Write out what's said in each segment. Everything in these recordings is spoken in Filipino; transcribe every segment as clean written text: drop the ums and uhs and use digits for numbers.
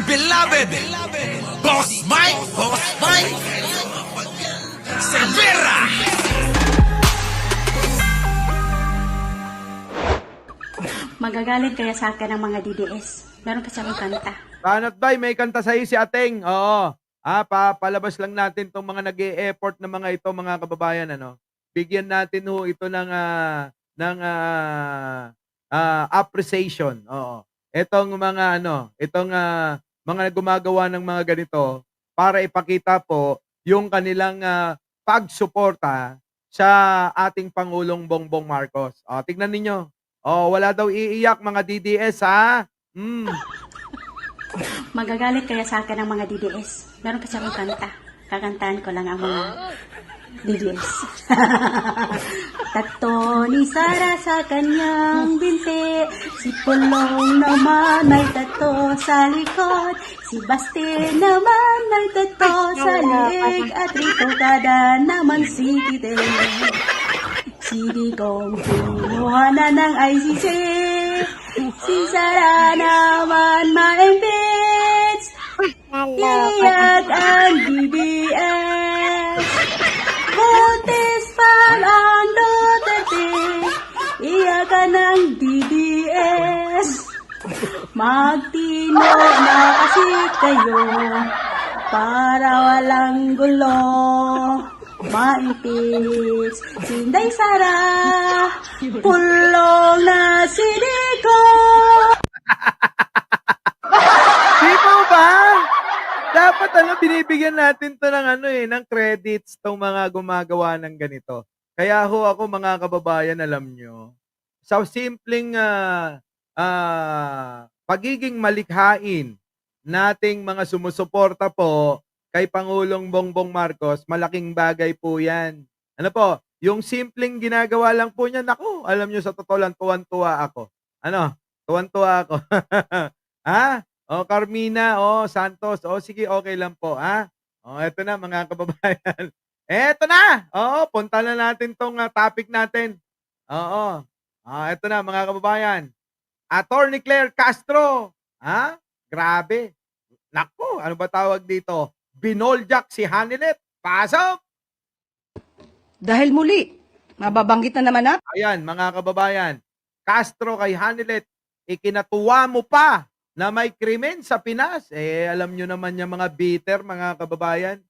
beloved Boss Mike Cervera. Magagalit kaya sa akin ang mga DDS. Meron kasi akong kanta. Banat bay, may kanta sa'yo si Ateng. Oo. Palabas lang natin tong mga nag-e-effort na mga ito, mga kababayan, ano. Bigyan natin ho ito ng appreciation. Oo. Itong mga mga gumagawa ng mga ganito para ipakita po yung kanilang pagsuporta sa ating Pangulong Bongbong Marcos. Tignan ninyo. Wala daw iiyak mga DDS ha. Magagalit kaya sa akin ang mga DDS. Meron kasi akong kanta. Kakantahan ko lang ang mga DDS. Tato ni Sara sa kanyang binti. Si Pulong naman may tato sa likod. Si Baste naman may tato sa liig. At rito kada naman si Tite. Si Digong kinuha na ng ICC. Si Sara naman ma-impeach. Iyak ang DDS. Butis pa ang Duterte. Iyakan ang DDS. Magtino na kasi kayo para walang gulo. Ma-impeach si Inday Sara. Pulong na si Dico. Di po ba? Dapat binibigyan natin to ng credits tong mga gumagawa ng ganito. Kaya ho ako mga kababayan, alam nyo, sa simpleng pagiging malikhain nating mga sumusuporta po kay Pangulong Bongbong Marcos, malaking bagay po yan. Ano po, yung simpleng ginagawa lang po niya, naku, alam nyo sa totoo lang, tuwan-tuwa ako. Tuwan-tuwa ako. Ha? Carmina, Santos, sige, okay lang po, ha? Eto na mga kababayan. Eto na! Punta na natin tong topic natin. Eto na mga kababayan. Attorney Claire Castro. Ha? Grabe. Naku, ano ba tawag dito? Binoljak si Hanilet. Pasok! Dahil muli, mababanggit na naman natin. Ayan, mga kababayan. Castro kay Hanilet, ikinatuwa mo pa na may krimen sa Pinas. Alam nyo naman yung mga bitter, mga kababayan.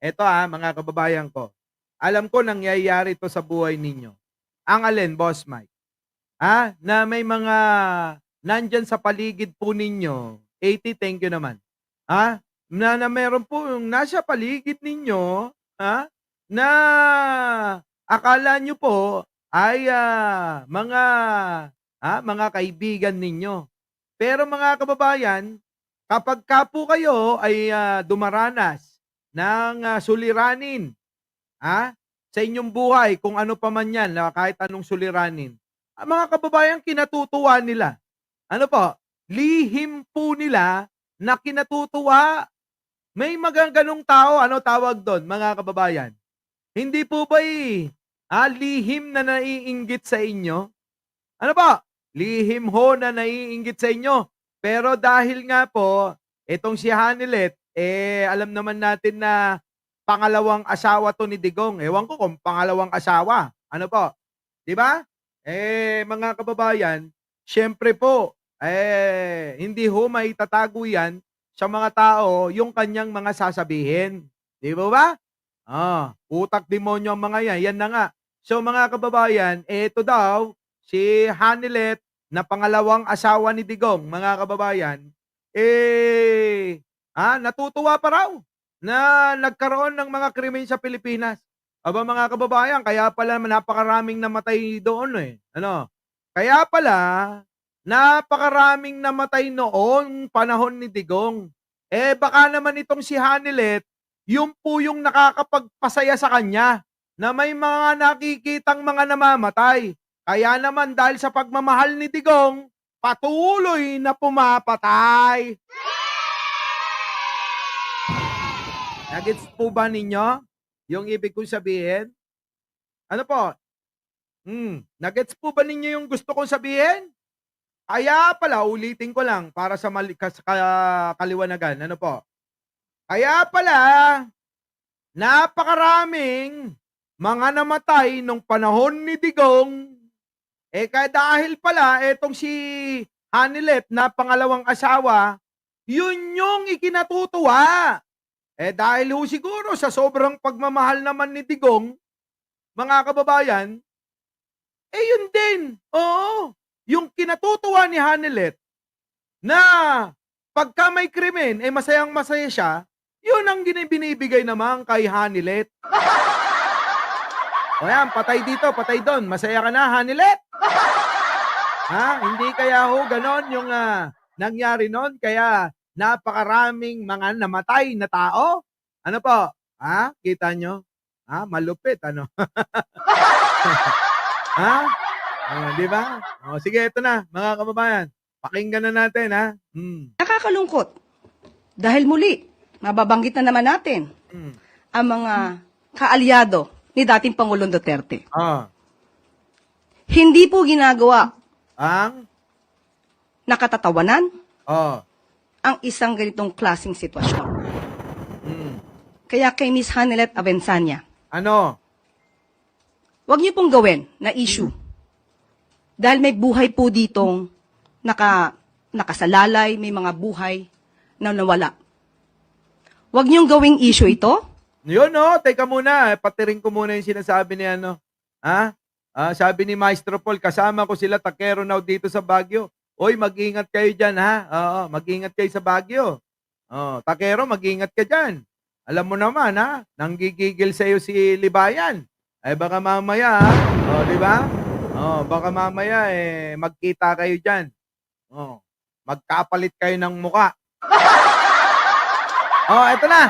Eto mga kababayan ko. Alam ko nangyayari to sa buhay ninyo. Ang alin, Boss Mike? Na may mga nandyan sa paligid po ninyo. 80, thank you naman. Na meron po yung nasa paligid ninyo, na akala nyo po ay mga kaibigan ninyo. Pero mga kababayan, kapag ka po kayo ay dumaranas ng suliranin sa inyong buhay, kung ano pa man yan, kahit anong suliranin, mga kababayan, kinatutuwa nila. Ano po? Lihim po nila na kinatutuwa. May ganong tao, ano tawag doon, mga kababayan? Hindi po ba lihim na naiinggit sa inyo? Ano po? Lihim ho na naiinggit sa inyo. Pero dahil nga po, itong si Hanilet, alam naman natin na pangalawang asawa to ni Digong. Ewan ko kung pangalawang asawa. Ano po? Di ba? Mga kababayan, syempre po, hindi ho maitatago yan sa mga tao yung kanyang mga sasabihin. Di ba? Utak demonyo ang mga yan. Yan na nga. So mga kababayan, ito daw, si Hanilet na pangalawang asawa ni Digong, mga kababayan, natutuwa pa raw na nagkaroon ng mga krimen sa Pilipinas. Aba mga kababayan, kaya pala napakaraming namatay doon Kaya pala, napakaraming namatay noong panahon ni Digong. Baka naman itong si Hanilet, yung po yung nakakapagpasaya sa kanya na may mga nakikitang mga namamatay. Kaya naman dahil sa pagmamahal ni Digong, patuloy na pumapatay. Nagets po ba ninyo yung ibig kong sabihin? Ano po? Nagets po ba ninyo yung gusto kong sabihin? Kaya pala, ulitin ko lang para sa kaliwanagan. Ano po? Kaya pala, napakaraming mga namatay nung panahon ni Digong. Kaya dahil pala, etong si Hanilet na pangalawang asawa, yun yung ikinatutuwa. Dahil ho siguro sa sobrang pagmamahal naman ni Digong, mga kababayan, yun din. Oo. Yung kinatutuwa ni Hanilet na pagka may krimen, masayang masaya siya, yun ang binibigay naman kay Hanilet. O yan, patay dito, patay doon. Masaya ka na, Hanilet? Hindi kaya ho ganon yung nangyari noon? Kaya napakaraming mga namatay na tao? Ano po? Kita nyo? Malupit, ano? Di ba? Sige, ito na, mga kababayan. Pakinggan na natin, Nakakalungkot. Dahil muli, mababanggit na naman natin ang mga kaalyado ni dating Pangulong Duterte. Hindi po ginagawa Ang? nakatatawanan Oh. ang isang ganitong klaseng sitwasyon. Mm. Kaya kay Miss Hanilet Avensanya, Ano? huwag niyo pong gawin na issue. Dahil may buhay po ditong nakasalalay, may mga buhay na nawala. Huwag niyong gawing issue ito. Yun, teka muna. Patiring ko muna yung sinasabi ni ano. Sabi ni Maestro Paul, kasama ko sila takero now dito sa Baguio. Oy, mag-ingat kayo dyan, Oo, mag-ingat kayo sa Baguio. Takero, mag-ingat ka dyan. Alam mo naman, nanggigigil sa'yo si Libayan. Baka mamaya, di ba? Baka mamaya, magkita kayo dyan. Magkapalit kayo ng muka. Eto na,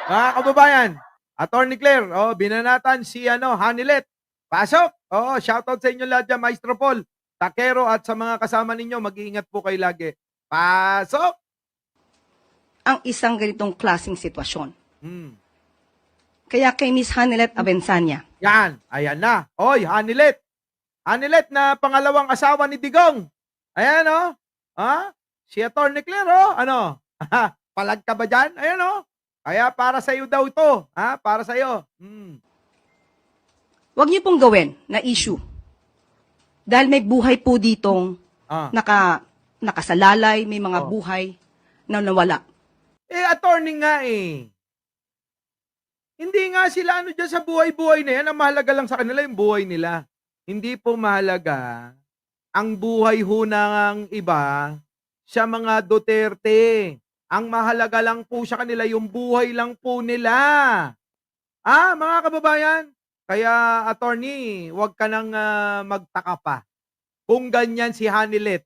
mga kababayan. Attorney Claire, binanatan si Hanilet. Pasok! Shoutout sa inyo lahat dyan, Maestro Paul, Takero at sa mga kasama ninyo, mag-iingat po kayo lagi. Pasok! Ang isang ganitong klaseng sitwasyon. Hmm. Kaya kay Miss Hanilet Avensanya, Yan, ayan na. Oy, Hanilet. Hanilet na pangalawang asawa ni Digong. Ayan, si Attorney Claire, palag ka ba dyan? Ayan, Kaya para sa'yo daw ito. Para sa'yo. huwag niyo pong gawin na issue. Dahil may buhay po ditong nakasalalay, may mga buhay na nawala. Attorney nga Hindi nga sila dyan sa buhay-buhay na yan. Ang mahalaga lang sa kanila yung buhay nila. Hindi po mahalaga ang buhay ho ng iba sa mga Duterte. Ang mahalaga lang po sa kanila yung buhay lang po nila. Mga kababayan, kaya attorney, wag ka nang magtaka pa. Kung ganyan si Hanilet,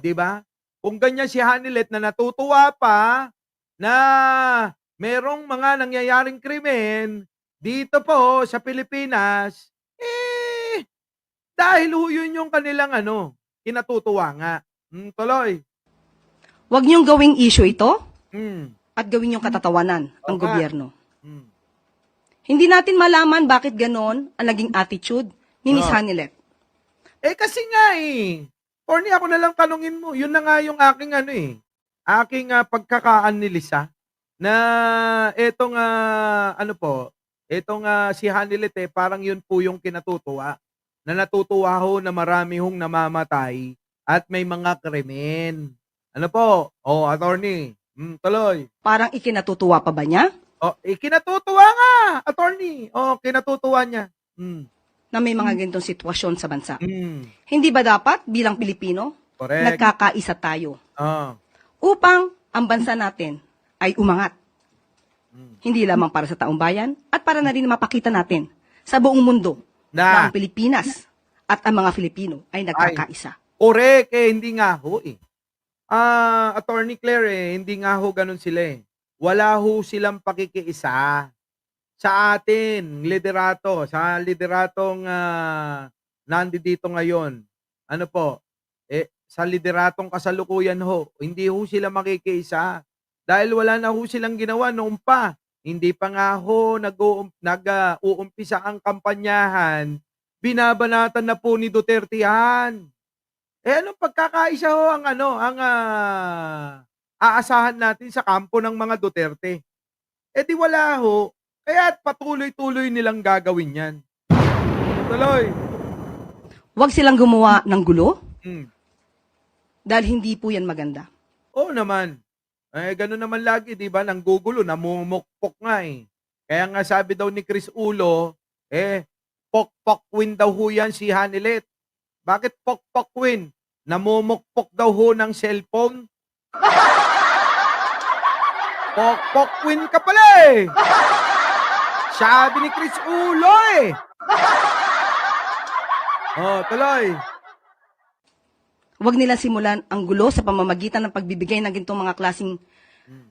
di ba? Kung ganyan si Hanilet na natutuwa pa na merong mga nangyayaring krimen dito po sa Pilipinas, dahil ho yun yung kanilang kinatutuwa nga. Tuloy. Huwag niyong gawing issue ito at gawin niyong katatawanan ang nga. gobyerno. Hindi natin malaman bakit ganon ang naging attitude ni Miss Hanilet. Kasi nga Corny, ako na lang tanungin mo. Yun na nga yung aking aking pagkakaanilisa na etong si Hanilet parang yun po yung kinatutuwa. Na natutuwa ho na marami hong namamatay at may mga krimen. Ano po? Attorney. Tuloy. Parang ikinatutuwa pa ba niya Kinatutuwa nga, attorney. Kinatutuwa niya. na may mga ganitong sitwasyon sa bansa? Mm. Hindi ba dapat bilang Pilipino, Correct. nagkakaisa tayo Ah. upang ang bansa natin ay umangat? Mm. Hindi lamang para sa taong bayan at para na rin mapakita natin sa buong mundo na ang Pilipinas at ang mga Filipino ay nagkakaisa. Correct. Hindi nga ho Attorney Claire hindi nga ho ganun sila Wala ho silang pakikiisa sa atin, sa lideratong nandito ngayon. Ano po? Sa lideratong kasalukuyan ho, hindi ho sila makikiisa. Dahil wala na ho silang ginawa noon pa. Hindi pa nga ho nag-uumpisa ang kampanyahan. Binabanatan na po ni Duterte yan. Anong pagkakaisa ho ang aasahan natin sa kampo ng mga Duterte? Di wala ho. Kaya't patuloy-tuloy nilang gagawin 'yan. Tuloy. Huwag silang gumawa ng gulo Hmm. dahil hindi po yan maganda. Oo naman. Gano'n naman lagi, 'di ba? Nanggugulo, namumukpok nga eh. Kaya nga sabi daw ni Chris Ulo, pokpokwin daw ho 'yan si Hanilet. Bakit pokpokwin? Namumukpok daw ho ng cellphone. Pokpokwin ka pala eh. Sabi ni Chris Ulo eh. Tuloy. Huwag nila simulan ang gulo sa pamamagitan ng pagbibigay ng gintong mga klaseng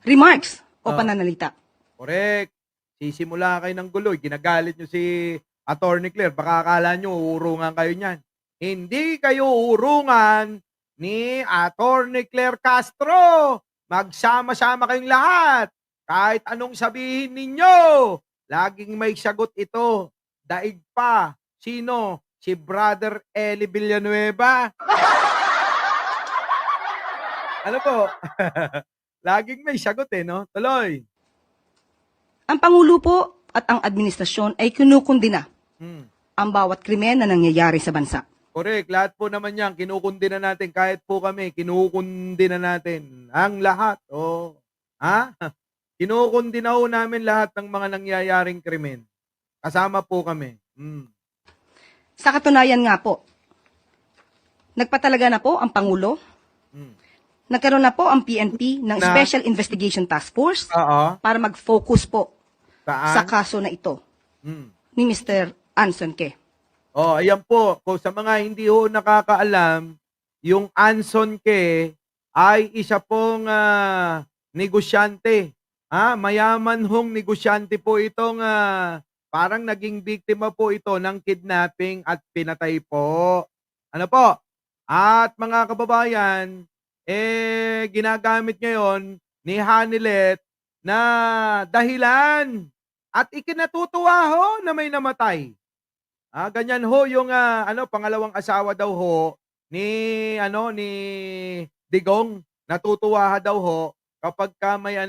remarks o pananalita. Correct. Sisimula kayo ng gulo. Ginagalit nyo si Attorney Claire. Baka akala nyo uurungan kayo niyan. Hindi kayo uurungan ni Attorney Claire Castro. Magsama-sama kayong lahat. Kahit anong sabihin ninyo, laging may sagot ito. Daig pa. Sino? Si Brother Eli Villanueva. Ano po? Laging may sagot no? Tuloy. Ang Pangulo po at ang administrasyon ay kinukundina Hmm. ang bawat krimen na nangyayari sa bansa. Correct. Lahat po naman yan, kinukundi na natin. Kahit po kami, kinukundi na natin. Ang lahat. Ha? Kinukundi na ho namin lahat ng mga nangyayaring krimen. Kasama po kami. Sa katunayan nga po, nagpatalaga na po ang Pangulo, nagkaroon na po ang PNP ng Na? Special Investigation Task Force Oo. para mag-focus po sa Saan? kaso na ito Hmm. ni Mr. Anson Ke. Ayan po. Kung sa mga hindi ho nakakaalam, yung Anson Ke ay isa pong negosyante. Mayaman hong negosyante po itong parang naging biktima po ito ng kidnapping at pinatay po. Ano po? At mga kababayan, ginagamit ngayon ni Hanilet na dahilan at ikinatutuwa ho na may namatay. Ganyan ho yung pangalawang asawa daw ho ni Digong. Natutuwa daw ho kapag ka may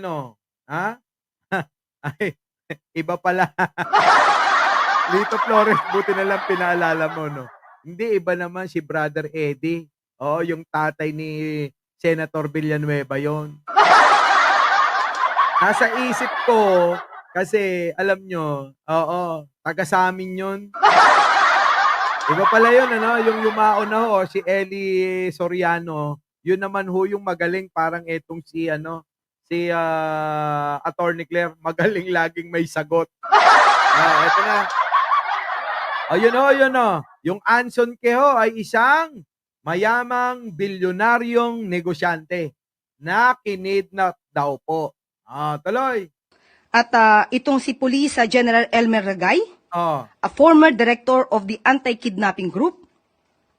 ay, iba pala. Lito Flores, buti na lang pinaalala mo, no? Hindi, iba naman si Brother Eddie. Oo, yung tatay ni Senator Villanueva yon. Nasa isip ko, kasi alam nyo, taga sa amin yun. Iba pala yun, yung yumao na ho, si Eli Soriano, yun naman ho yung magaling, parang etong si Attorney Claire, magaling laging may sagot. Ito na. Yun o. Yung Anson Ke ho ay isang mayamang bilyonaryong negosyante na kinidnap daw po. Tuloy. At itong si Police General Elmer Ragay, Oh. a former director of the Anti-Kidnapping Group,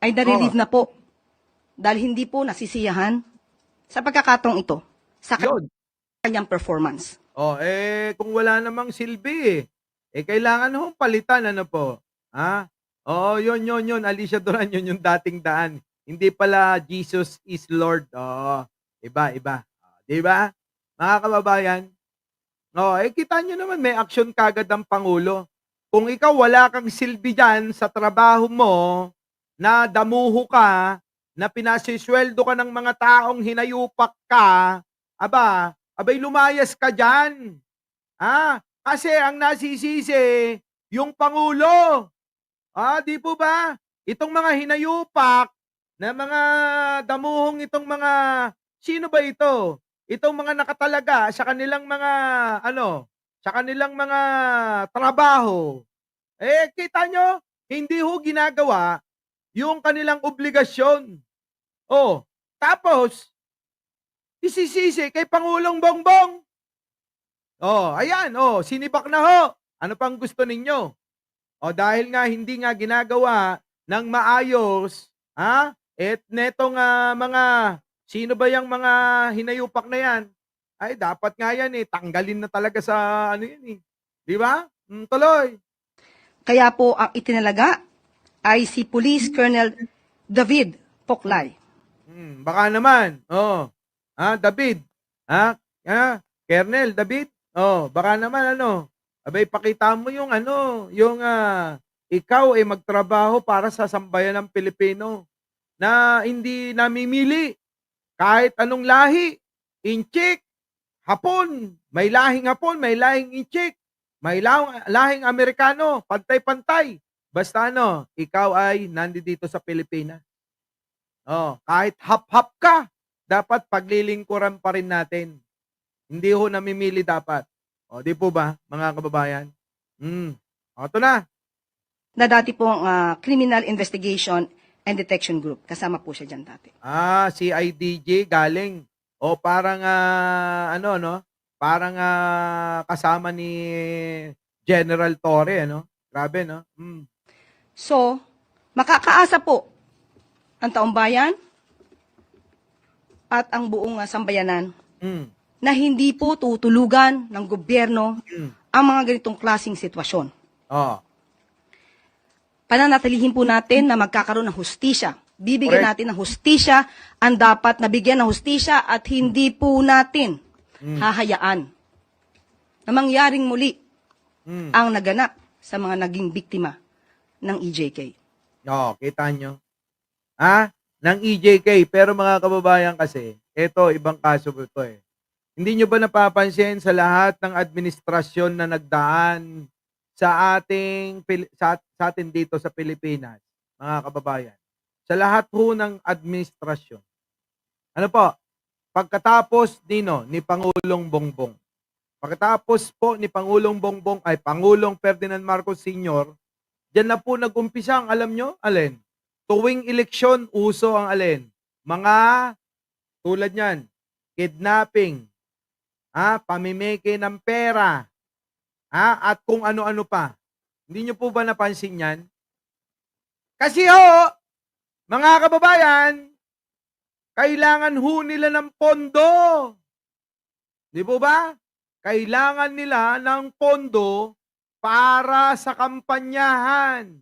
ay narelieve na po dahil hindi po nasisiyahan sa pagkakataong ito sa Yun. kanyang performance. Kung wala namang silbi kailangan hong palitan, ano po? Yun. Alicia Duran, yun yung dating daan. Hindi pala Jesus is Lord. Iba. Di ba? Mga kababayan, kita nyo naman, may aksyon kagad ang Pangulo. Kung ikaw wala kang silbi dyan sa trabaho mo, na damuho ka, na pinasisweldo ka ng mga taong hinayupak ka, abay lumayas ka dyan. Kasi ang nasisisi, yung Pangulo. Di po ba? Itong mga hinayupak, na mga damuhong itong mga, sino ba ito? Itong mga nakatalaga sa kanilang mga, sa kanilang mga trabaho. Kita nyo, hindi ho ginagawa yung kanilang obligasyon. Tapos, isisisi kay Pangulong Bongbong. Ayan, sinibak na ho. Ano pang gusto ninyo? Dahil nga hindi nga ginagawa ng maayos, netong mga, sino ba yung mga hinayupak na yan? Ay, dapat nga yan tanggalin na talaga sa yan Di ba? Tuloy. Kaya po ang itinalaga ay si Police Colonel David Poklay Baka naman. Oh. David. Kernel, David. Oh, baka naman ano. Abay, pakita mo yung ano, yung ikaw ay magtrabaho para sa sambayan ng Pilipino na hindi namimili kahit anong lahi. Inchik, Hapon, may lahing Hapon, may lahing Inchik, may lahing Amerikano, pantay-pantay. Basta ano, ikaw ay nandito sa Pilipinas. Oh, kahit hap-hap ka, dapat paglilingkuran pa rin natin. Hindi ho namimili dapat. O, di po ba, mga kababayan? O, ito na. Na dati pong Criminal Investigation and Detection Group. Kasama po siya dyan dati. CIDJ galing. O, parang, ano, no? Parang kasama ni General Torre, ano? Grabe, no? So, makakaasa po ang taong bayan at ang buong sambayanan na hindi po tutulugan ng gobyerno ang mga ganitong klaseng sitwasyon. Oh. Pananatilihin po natin na magkakaroon ng hustisya. Bibigyan Correct. natin ng hustisya ang dapat nabigyan ng hustisya at hindi po natin hahayaan na mangyaring muli ang naganap sa mga naging biktima ng EJK. Kita nyo? Ng EJK. Pero mga kababayan kasi, ito, ibang kaso po ito eh. Hindi nyo ba napapansin sa lahat ng administrasyon na nagdaan sa atin dito sa Pilipinas, mga kababayan? Sa lahat po ng administrasyon. Ano po? Pagkatapos ni Pangulong Bongbong. Pagkatapos po ni Pangulong Bongbong ay Pangulong Ferdinand Marcos Sr., diyan na po nag-umpisa ang alam nyo, alin? Tuwing eleksyon, uso ang alin? Mga tulad niyan, kidnapping, pamimeke ng pera, at kung ano-ano pa. Hindi nyo po ba napansin yan? Kasi mga kababayan, kailangan ho nila ng pondo. Di po ba? Kailangan nila ng pondo para sa kampanyahan.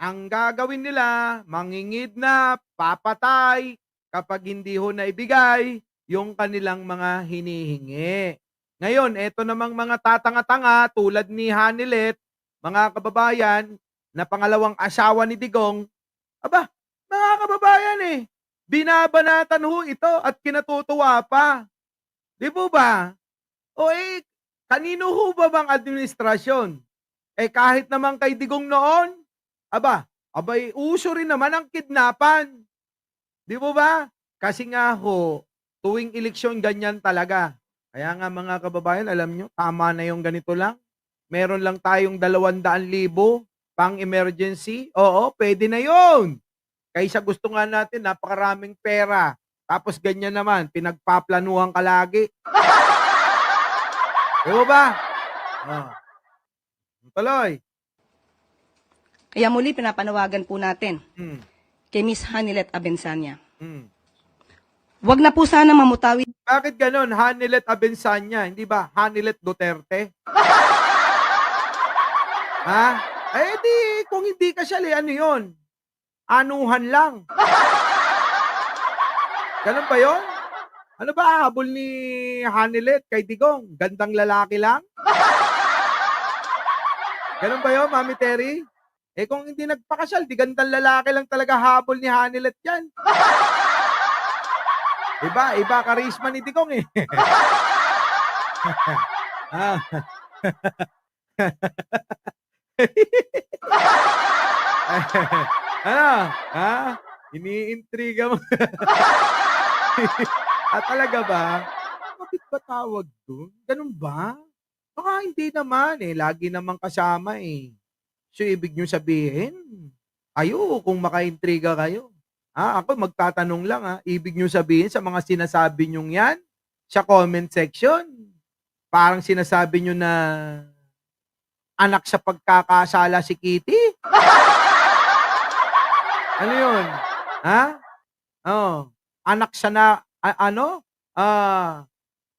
Ang gagawin nila, mangingidnap, papatay, kapag hindi ho naibigay yung kanilang mga hinihingi. Ngayon, eto namang mga tatanga-tanga tulad ni Hanilet, mga kababayan, na pangalawang asawa ni Digong, mga kababayan binabanatan ho ito at kinatutuwa pa. Di po ba? Kanino ho ba bang administrasyon? Kahit naman kay Digong noon, uso rin naman ang kidnapan. Di po ba? Kasi nga ho, tuwing eleksyon ganyan talaga. Kaya nga mga kababayan, alam nyo, tama na yung ganito lang. Meron lang tayong 200,000 pang emergency. Oo, pwede na yun. Kaysa gusto nga natin, napakaraming pera. Tapos ganyan naman, pinagpaplanuhan ka lagi. Di ba? Tuloy. Kaya muli pinapanawagan po natin kay Miss Hanilet Abensanya. Huwag na po sana mamutawi. Bakit ganon? Hanilet Abensanya, hindi ba? Hanilet Duterte? Di, kung hindi ka siya, ano yun? Anuhan lang. Ganun ba yun? Ano ba habol ni Hanilet kay Digong? Gandang lalaki lang? Ganun ba yun, Mami Terry? Kung hindi nagpakasal, di gandang lalaki lang talaga habol ni Hanilet yan. Iba karisma ni Digong Iniintriga mo. Talaga ba? Bakit ba tawag dun? Ganun ba? Baka hindi naman lagi namang kasama So, ibig nyo sabihin, kung makaintriga kayo. Ako magtatanong lang ibig nyo sabihin sa mga sinasabi nyo yan, sa comment section, parang sinasabi nyo na anak sa pagkakasala si Kitty? Ano yun? Anak siya na,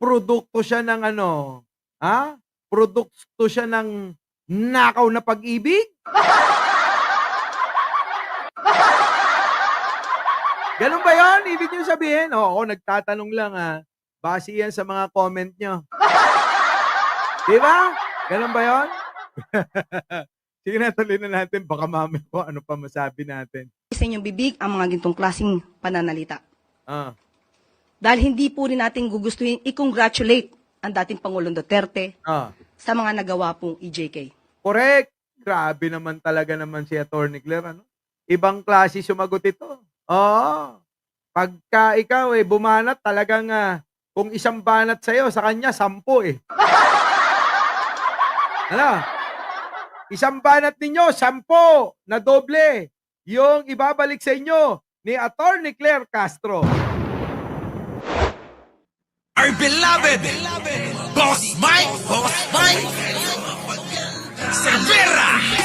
produkto siya ng produkto siya ng nakaw na pag-ibig? Ganun ba yun? Ibig nyo sabihin? Oo, ako nagtatanong lang Base yan sa mga comment nyo. Di ba? Ganun ba yun? Sige na, tuloy na natin. Baka mamaya ko ano pa masabi natin. Sa inyong bibig ang mga gintong klaseng pananalita. Ah, Dahil hindi po rin natin gugustuhin i-congratulate ang dating Pangulong Duterte sa mga nagawa pong EJK. correct. Grabe naman talaga naman si Atty. Claire. Ano? Ibang klase sumagot ito. Oo. Pagka ikaw bumanat talagang kung isang banat sa'yo, sa kanya, 10 Ano? Isang banat ninyo, 10 na doble. Yung ibabalik sa inyo ni Atty. Claire Castro. Our beloved Boss Mike Cervera.